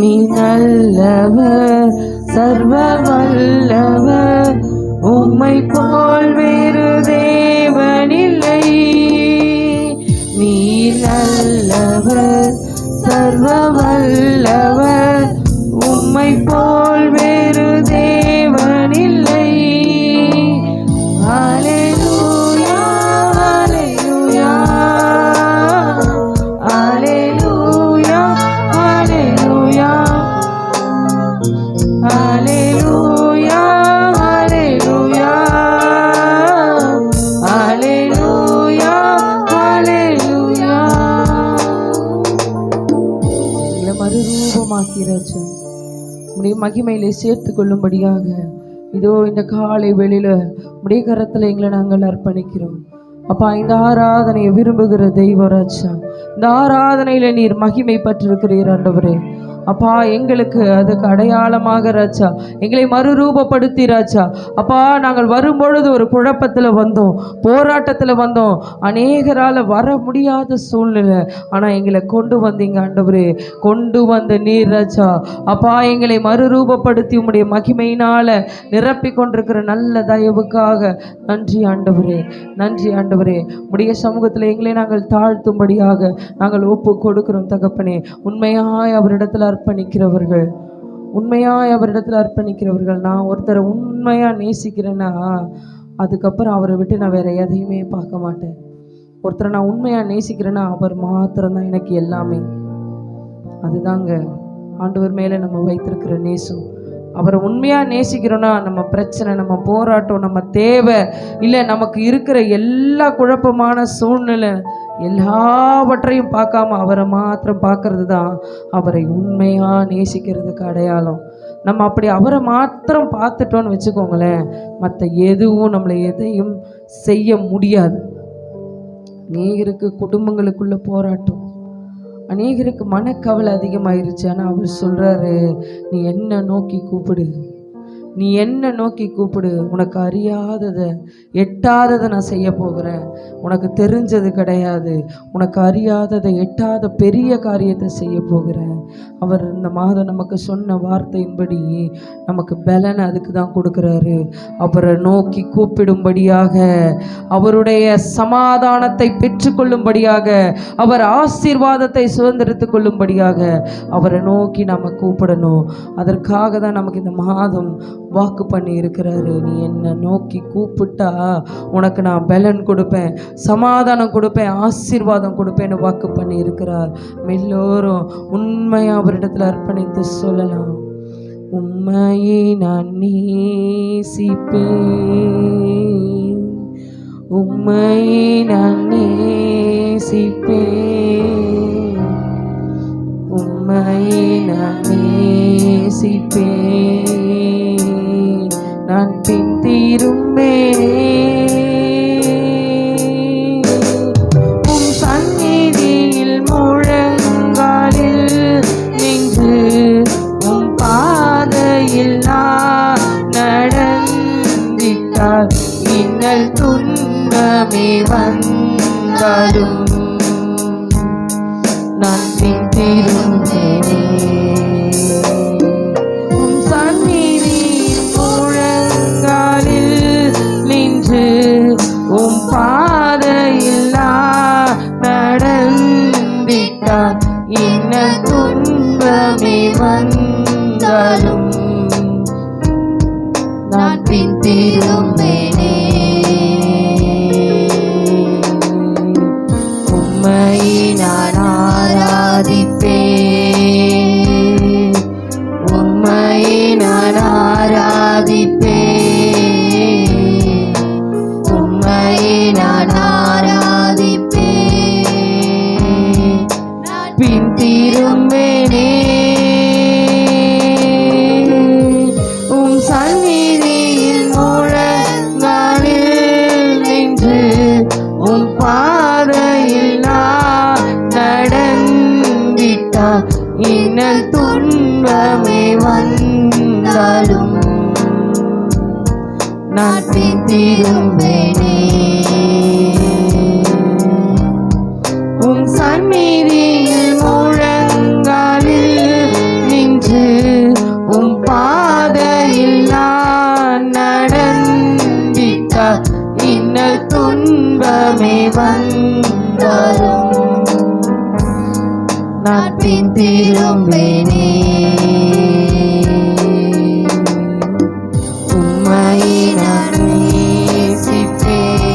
S2: நீ நல்லவர் சர்வ வல்லவர், உம்மை போல் வேறு தேவனில்லை. நீ நல்லவர் சர்வ வல்லவர், உம்மை போல் வேறு தேவனில்லை. அல்லேலூயா அல்லேலூயா அல்லேலூயா அல்லேலூயா அல்லேலூயா அல்லேலூயா அல்லேலூயா அல்லேலூயா. எங்களை மறுரூபமாக்கிறாச்சு, உடைய மகிமையிலே சேர்த்து கொள்ளும்படியாக இதோ இந்த காலை வெளியில உடைய கரத்துல எங்களை நாங்கள் அர்ப்பணிக்கிறோம். அப்பா, இந்த ஆராதனையை விரும்புகிற தெய்வராஜா, இந்த ஆராதனையில நீர் மகிமை பற்றிருக்கிறீர் ஆண்டவரே. அப்பா, எங்களுக்கு அதுக்கு அடையாளமாக ராஜா எங்களை மறுரூபப்படுத்தி ராஜா. அப்பா, நாங்கள் வரும்பொழுது ஒரு குழப்பத்தில் வந்தோம், போராட்டத்தில் வந்தோம், அநேகரால் வர முடியாத சூழ்நிலை. ஆனால் எங்களை கொண்டு வந்தீங்க ஆண்டவரே, கொண்டு வந்த நீர் ராஜா. அப்பா, எங்களை மறுரூபப்படுத்தி உம்முடைய மகிமையினால் நிரப்பி கொண்டிருக்கிற நல்ல தயவுக்காக நன்றி ஆண்டவரே, நன்றி ஆண்டவரே. உடைய சமூகத்தில் எங்களை நாங்கள் தாழ்த்தும்படியாக நாங்கள் ஒப்பு கொடுக்கிறோம் தகப்பனே. உண்மையாய் அவரிடத்தில் அர்ப்பணிக்கிறவர்கள், உண்மையாய் அவரிடத்தில் அர்ப்பணிக்கிறவர்கள். நான் ஒருத்தரை உண்மையாக நேசிக்கிறேன்னா அதுக்கப்புறம் அவரை விட்டு நான் வேற எதையுமே பார்க்க மாட்டேன். ஒருத்தரை நான் உண்மையாக நேசிக்கிறேன்னா அவர் மாத்திரம்தான் எனக்கு எல்லாமே. அதுதாங்க ஆண்டவர் மேலே நம்ம வைத்திருக்கிற நேசம். அவரை உண்மையாக நேசிக்கிறோன்னா நம்ம பிரச்சனை, நம்ம போராட்டம், நம்ம தேவை இல்லை, நமக்கு இருக்கிற எல்லா குழப்பமான சூழ்நிலை எல்லாவற்றையும் பார்க்காம அவரை மாத்திரம் பார்க்கறது தான் அவரை உண்மையாக நேசிக்கிறதுக்கு அடையாளம். நம்ம அப்படி அவரை மாத்திரம் பார்த்துட்டோன்னு வச்சுக்கோங்களேன், மற்ற எதுவும் நம்மளை எதையும் செய்ய முடியாது. அநேகருக்கு குடும்பங்களுக்குள்ள போராட்டம், அநேகருக்கு மனக்கவலை அதிகமாயிருச்சு. ஆனால் அவர் சொல்கிறாரு, நீ என்ன நோக்கி கூப்பிடு, நீ என்ன நோக்கி கூப்பிடு, உனக்கு அறியாததை எட்டாததை நான் செய்ய போகிறேன். உனக்கு தெரிஞ்சது கிடையாது, உனக்கு அறியாததை எட்டாத பெரிய காரியத்தை செய்ய போகிறேன். அவர் இந்த மாதம் நமக்கு சொன்ன வார்த்தையின்படி நமக்கு பலன் அதுக்கு தான் கொடுக்குறாரு. அவரை நோக்கி கூப்பிடும்படியாக, அவருடைய சமாதானத்தை பெற்றுக்கொள்ளும்படியாக, அவர் ஆசீர்வாதத்தை சுதந்திரித்து கொள்ளும்படியாக அவரை நோக்கி நம்ம கூப்பிடணும். அதற்காக தான் நமக்கு இந்த மாதம் வாக்கு பண்ணி இருக்கிறாரு. நீ என்னை நோக்கி கூப்பிட்டா உனக்கு நான் பலன் கொடுப்பேன், சமாதானம் கொடுப்பேன், ஆசீர்வாதம் கொடுப்பேன்னு வாக்கு பண்ணி இருக்கிறார். எல்லோரும் உண்மையை அவரிடத்தில் அர்ப்பணித்து சொல்லலாம். உண்மையை நான் நேசிப்பேன், உண்மையை நான் நேசிப்பேன், உண்மையை நான் நேசிப்பேன், நான் பின் திரும்பேன். உம் சந்நிதியில் முழங்காலில் நின்று உம் பாதையில் நான் நடந்திட்டால், இன்னல் துன்பமே வந்தாலும் நான் பின் திரும்பேனே. உம் சந்நிதியில் முழங்காலில் நின்று உம் பாதையில் நான் நடந்திட்டால், இன்னல் துன்பமே வந்தாலும் நான் பின் திரும்பேனே. உம்மையை நான் ஆராதிப்பேன், உம்மையை நான் ஆராதிப்பேன், உம்மையை நான் ஆராதிப்பேன், பின் திரும்பேனே. உம் சந்நிதியில் முழங்காலில் நின்று உம் பாதையில் நான் நடந்திட்டால், இன்னல் துன்பமே வந்தாலும் நான் பின் திரும்பேனே. உம் சந்நிதியில் முழங்காலில் நின்று நின்று உம் பாதையில் நான் நடந்திட்டால் இன்னல் துன்பமே வந்தாலும் நான் பின் திரும்பேனே. உம்மையை நான் நேசிப்பேன்,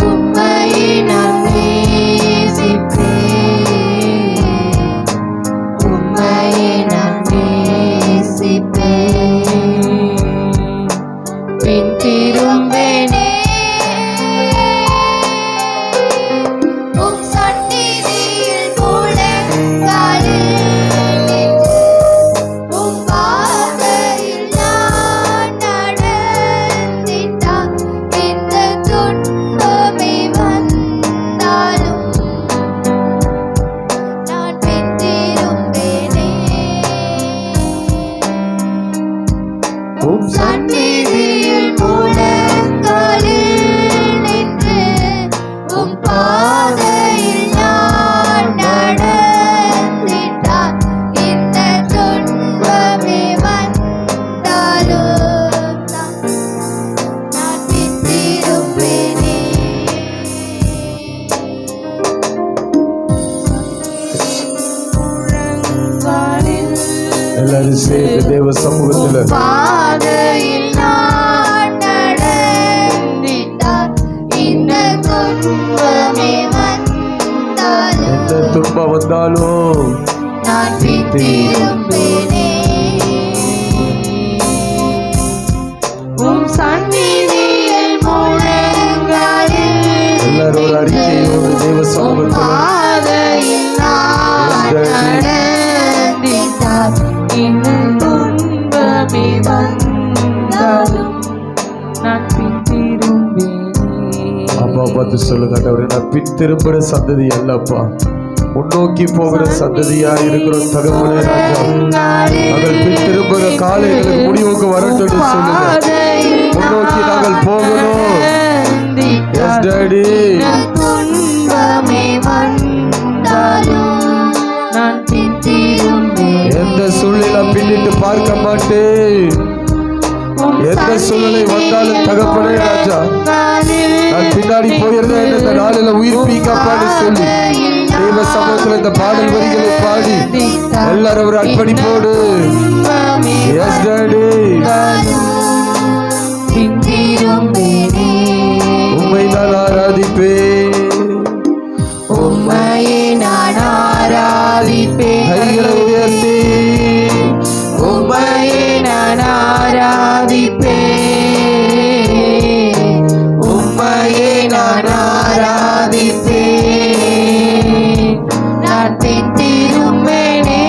S2: உம்மையை நான் நேசிப்பேன், உம்மையை நான் நேசிப்பேன், பின் திரும்பேனே. சந்நிதியில் முழங்காலில் நின்று உம் பாதையில் நான் நடந்திட்டால் இந்த துன்பமே வந்தாலும் நான் பின் திரும்பேனே.
S1: எல்லாரும் சேர்ந்து தேவ சமூகத்துல
S2: பாதையில் நான் நடந்திட்டால் இந்த துன்பமே வந்தாலும்
S1: எந்த துன்பம் வந்தாலும்
S2: நான் பின் திரும்பேனே. உம் சந்நிதியில் முழங்காலில்
S1: எல்லாரும் ஒரு அறிக்கையோடு தேவ சமூகத்துல
S2: பாதையில் நான் நடந்திட்டால் இன்னும் துன்பமே வந்தாலும் நான் பின் திரும்பேனே.
S1: அப்பா பார்த்து சொல்லுங்க, ஆண்டவரே நான் பின் திரும்புற சந்ததி அல்லப்பா, முன்னோக்கி போகிற சந்ததியா இருக்கிறோம் தகப்பனே ராஜா. நாங்கள் பின் திரும்புகிற காலை எங்களுக்கு முடிவுக்கு வரட்டும் சொல்லுங்க. முன்னோக்கி நாங்கள் போகணும். Yes daddy.
S2: துன்பமே வந்தாலும் நான் பின் திரும்பேனே.
S1: எந்த சூழ்நிலை பின்னிட்டு பார்க்க மாட்டேன். எந்த சூழ்நிலை வந்தாலும் தகப்பனே ராஜா, நான் பின்னாடி போயிருந்தேன் இந்த நாளில உயிர்ப்பிக்கப்பான்னு சொல்லி தேவ சமூகத்தில் இந்த பாடல் வரிகளை பாடி எல்லாரும் ஒரு அர்ப்பணிப்போடு எஸ் டாடி
S2: பின் திரும்பேனே.
S1: உம்மை நான் ஆராதிப்பேன்,
S2: உம்மையே நான் ஆராதிப்பேன்,
S1: கைகளை உயர்த்தி
S2: உம்மையே நான் ஆராதிப்பேன், உம்மையே நான் ஆராதிப்பேன், நான் பின் திரும்பேனே.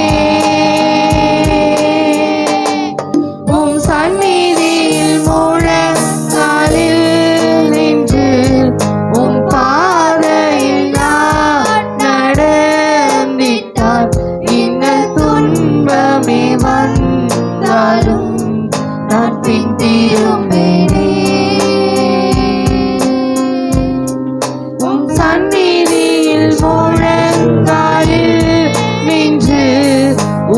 S2: உம் சந்நிதியில் முழங்காலில் நின்று உம் பாதையில் நான் நடந்திட்டால் இன்னல் துன்பமே வந்தாலும் நான் பின் திரும்பேனே. உம் சந்நிதியில் முழங்காலில் நின்று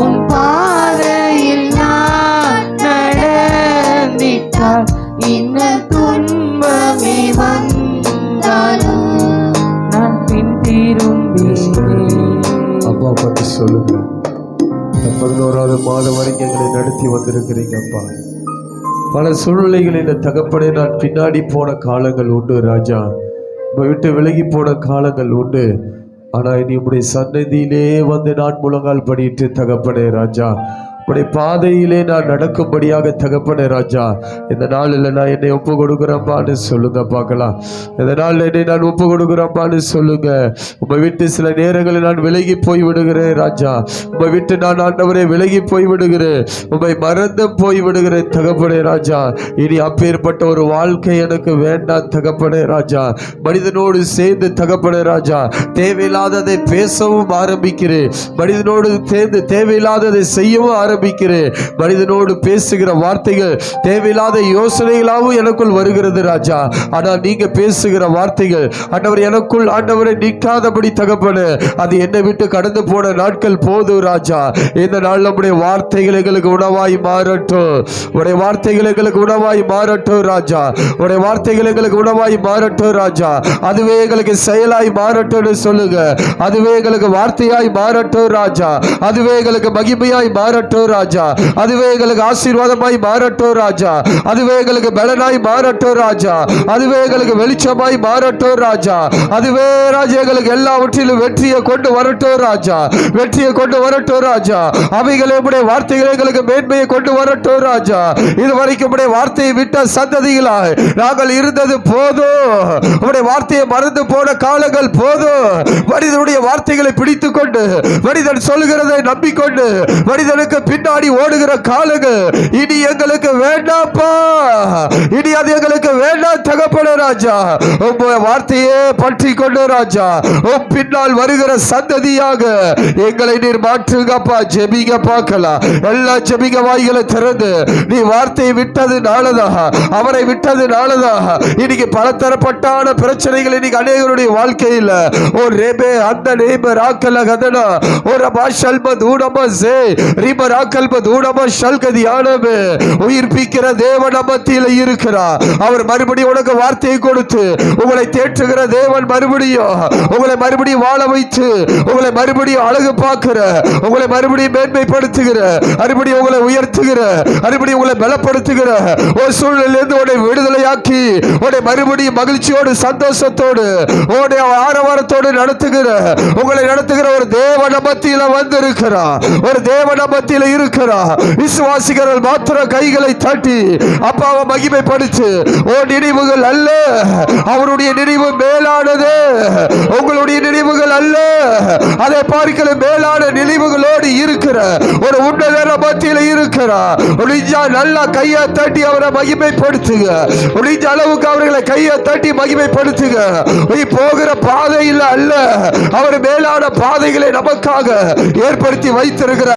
S2: உம் பாதையில் நான் நடந்திட்டால் இன்னல் துன்பமே வந்தாலும் நான் பின் திரும்பேனே.
S1: அப்பா பற்றி சொல்லுங்க. இந்த 11வது மாதம் வரைக்கும் எங்களை நடத்தி வந்திருக்கிறீங்க அப்பா. பல சூழ்நிலைகளில் தகப்பனே நான் பின்னாடி போன காலங்கள் உண்டு ராஜா, உங்களை விட்டு விலகி போன காலங்கள் உண்டு. ஆனா இனி உடைய சன்னதியிலே வந்து நான் முழங்கால் படிட்டு தகப்பனே ராஜா, உடைய பாதையிலே நான் நடக்கும்படியாக தகப்பனே ராஜா, இந்த நாளில் நான் என்னை ஒப்பு கொடுக்குறப்பான்னு சொல்லுங்க பார்க்கலாம். இந்த நாளில் என்னை நான் ஒப்பு கொடுக்குறப்பான்னு சொல்லுங்க. உம்மை விட்டு சில நேரங்களில் நான் விலகி போய் விடுகிறேன் ராஜா, உம்மை விட்டு நான் ஆண்டவரே விலகி போய் விடுகிறேன், உம்மை மறந்து போய் விடுகிறேன் தகப்பனே ராஜா. இனி அப்பேற்பட்ட ஒரு வாழ்க்கை எனக்கு வேண்டாம் தகப்பனே ராஜா. மனிதனோடு சேர்ந்து தகப்பனே ராஜா தேவையில்லாததை பேசவும் ஆரம்பிக்கிறேன், மனிதனோடு சேர்ந்து தேவையில்லாததை செய்யவும் ஆரம்பிக்கிறேன் ஆரம்பிக்கிறேன். மனிதனோடு பேசுகிற வார்த்தைகள் தேவையில்லாத யோசனைகளாகவும் எனக்குள் வருகிறது ராஜா. ஆனால் நீங்க பேசுகிற வார்த்தைகள் ஆண்டவர் எனக்குள் ஆண்டவரை நிற்காதபடி தகப்பனே, அது என்னை விட்டு கடந்து போன நாட்கள் போதும் ராஜா. இந்த நாள் நம்முடைய வார்த்தைகள் எங்களுக்கு உணவாய் மாறட்டும். உடைய வார்த்தைகள் எங்களுக்கு உணவாய் மாறட்டும் ராஜா. உடைய வார்த்தைகள் எங்களுக்கு உணவாய் மாறட்டும் ராஜா. அதுவே எங்களுக்கு செயலாய் மாறட்டும்னு சொல்லுங்க. அதுவே எங்களுக்கு வார்த்தையாய் மாறட்டும் ராஜா. அதுவே எங்களுக்கு மகிமையாய் மாறட்டும் ராஜா. அதுவே எங்களுக்கு ஆசீர்வாதமாய் மாறட்டும் ராஜா. அதுவே எங்களுக்கு பலனாய் மாறட்டும் ராஜா. அதுவே எங்களுக்கு வெளிச்சமாய் மாறட்டும் ராஜா. அதுவே ராஜா எங்களுக்கு எல்லாவற்றிலும் வெற்றியை கொண்டு வரட்டும் ராஜா. வெற்றியை கொண்டு வரட்டும் ராஜா. அவைகளே உடைய வார்த்தைகளை எங்களுக்கு மேன்மையை கொண்டு வரட்டும் ராஜா. இதுவரைக்கும் உடைய வார்த்தையை விட்ட சந்ததிகளாய் நாங்கள் இருந்தது போதும். உடைய வார்த்தையை மறந்து போன காலங்கள் போதும். மனிதனுடைய வார்த்தைகளை பிடித்துக் கொண்டு மனிதன் சொல்லுகிறதை நம்பிக்கொண்டு மனிதனுக்கு பின்னாடி ஓடுகிற காலங்கள் இனி எங்களுக்கு வேண்டாப்பா. இனி அது எங்களுக்கு வேண்டாம் தகப்பனே ராஜா. உங்க வார்த்தையே பற்றி கொண்டு ராஜா உம் பின்னால் வருகிற சந்ததியாக எங்களை நீர் மாற்றுங்கப்பா. ஜெபிங்க பார்க்கலாம். எல்லா ஜெபிங்க வாய்களை திறந்து நீ வார்த்தையை விட்டதுனாலதான், அவரை விட்டதுனாலதான் இன்னைக்கு பலதரப்பட்டான பிரச்சனைகள் இன்னைக்கு அநேகருடைய வாழ்க்கையில் ஒரு ரேபே அந்த நேப ராக்கல கதனா ஒரு பாஷல்ப தூடமா சே ரிப ராக்கல்ப தூடமா ஷல்கதியானவே உயிர்ப்பிக்கிற தேவன் மத்தியில் இருக்கிறார். அவர் மறுபடியும் உனக்கு வார்த்தையை கொடுத்து உங்களை தேற்றுகிற தேவன் மறுபடியும் உங்களை மறுபடியும் வாழ வைத்து உங்களை மறுபடியும் அழகு பார்க்கிற, உங்களை மறுபடியும் மேன்மைப்படுத்துகிற, மறுபடியும் உங்களை உயர்த்துகிற, மறுபடியும் உங்களை பலப்படுத்துகிற ஒரு சூழ்நிலையிலிருந்து உன்னை விடுதலையாக்கி உன்னை மறுபடியும் மகிழ்ச்சியோடு சந்தோஷத்தோடு உன்னுடைய ஆரவாரத்தோடு நடத்துகிற, உங்களை நடத்துகிற ஒரு தேவன் மத்தியில வந்திருக்கிறார். ஒரு தேவன் மத்தியில இருக்கிறார். விசுவாசிகள் மாத்திரம் கைகளை தட்டி அப்பாவை மகிமைப்படுத்து. ஓ நினைவுகள் அல்ல, அவருடைய நினைவு மேலானது. உங்களுடைய நினைவுகள் அல்ல, அதை பார்க்கிற மேலான நினைவுகளோடு இருக்கிற ஒரு உன்னதர மத்தியில இருக்கிறார். நல்லா கையை தட்டி அவரை மகிமைப்படுத்துங்க. முடிஞ்ச அளவுக்கு அவர்களை கையை தட்டி மகிமைப்படுத்துங்க. போகிற பாதையில் அல்ல, அவர் மேலான பாதைகளை நமக்காக ஏற்படுத்தி வைத்திருக்கிறார்.